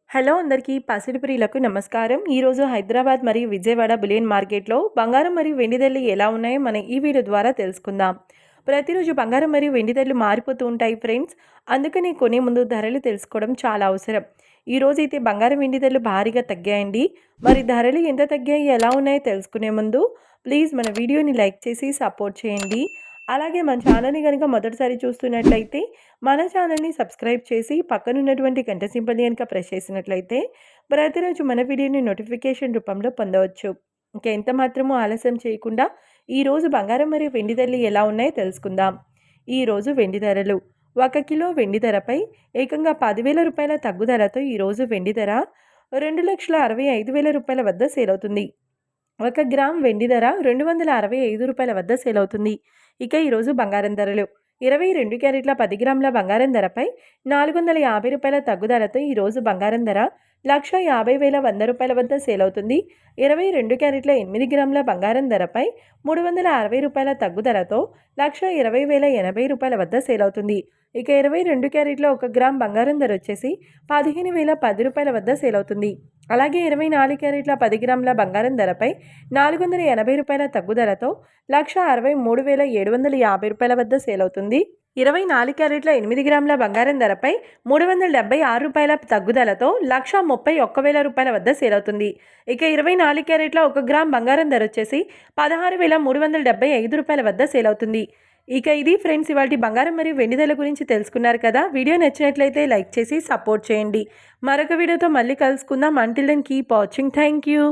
Hello అందరికీ పసిడి ప్రియులకు నమస్కారం. ఈరోజు హైదరాబాద్ మరియు విజయవాడ బులియన్ మార్కెట్లో బంగారం మరియు వెండి ధరలు ఎలా ఉన్నాయో మనం ఈ వీడియో ద్వారా తెలుసుకుందాం. ప్రతిరోజు బంగారం మరియు వెండి ధరలు మారిపోతూ ఉంటాయి ఫ్రెండ్స్. అందుకని కొనే ముందు ధరలు తెలుసుకోవడం చాలా అవసరం. ఈరోజు అయితే బంగారం వెండి ధరలు భారీగా తగ్గాయండి. మరి ధరలు ఎంత తగ్గాయి, ఎలా ఉన్నాయో తెలుసుకునే ముందు ప్లీజ్ మన వీడియోని లైక్ చేసి సపోర్ట్ చేయండి. అలాగే మన ఛానల్ని కనుక మొదటిసారి చూస్తున్నట్లయితే మన ఛానల్ని సబ్స్క్రైబ్ చేసి పక్కనున్నటువంటి గంట సింబల్ని కనుక ప్రెస్ చేసినట్లయితే ప్రతిరోజు మన వీడియోని నోటిఫికేషన్ రూపంలో పొందవచ్చు. ఇంకా ఎంత మాత్రమూ ఆలస్యం చేయకుండా ఈరోజు బంగారం మరియు వెండి ధరలు ఎలా ఉన్నాయో తెలుసుకుందాం. ఈరోజు వెండి ధరలు 1 కిలో వెండి ధరపై ఏకంగా 10,000 రూపాయల తగ్గుదలతో ఈరోజు వెండి ధర 2,65,000 రూపాయల వద్ద సేల్ అవుతుంది. 1 గ్రామ్ వెండి ధర 265 రూపాయల వద్ద సేల్ అవుతుంది. ఇక ఈరోజు బంగారం ధరలు 22 క్యారెట్ల 10 గ్రాముల బంగారం ధరపై 450 రూపాయల తగ్గుదలతో ఈరోజు బంగారం ధర 1,50,100 రూపాయల వద్ద సేల్ అవుతుంది. 22 క్యారెట్ల 8 గ్రాముల బంగారం ధరపై 360 రూపాయల తగ్గుదలతో 1,20,080 రూపాయల వద్ద సేల్ అవుతుంది. ఇక 22 క్యారెట్ల 1 గ్రామ్ బంగారం ధర వచ్చేసి 15,010 రూపాయల వద్ద సేల్ అవుతుంది. అలాగే 24 క్యారెట్ల 10 గ్రాముల బంగారం ధరపై 480 రూపాయల తగ్గుదలతో 1,63,750 రూపాయల వద్ద సేల్ అవుతుంది. 24 క్యారెట్ల 8 గ్రాముల బంగారం ధరపై 376 రూపాయల తగ్గుదలతో 1,31,000 రూపాయల వద్ద సేల్ అవుతుంది. ఇక 24 క్యారెట్ల 1 గ్రామ్ బంగారం ధర వచ్చేసి 16,375 రూపాయల వద్ద సేల్ అవుతుంది. ఇక ఇది ఫ్రెండ్స్ ఇవాల్టి బంగారం మరియు వెండి ధరల గురించి తెలుసుకున్నారు కదా. వీడియో నచ్చినట్లయితే లైక్ చేసి సపోర్ట్ చేయండి. మరొక వీడియోతో మళ్ళీ కలుసుకుందాం. Until then keep watching. Thank you.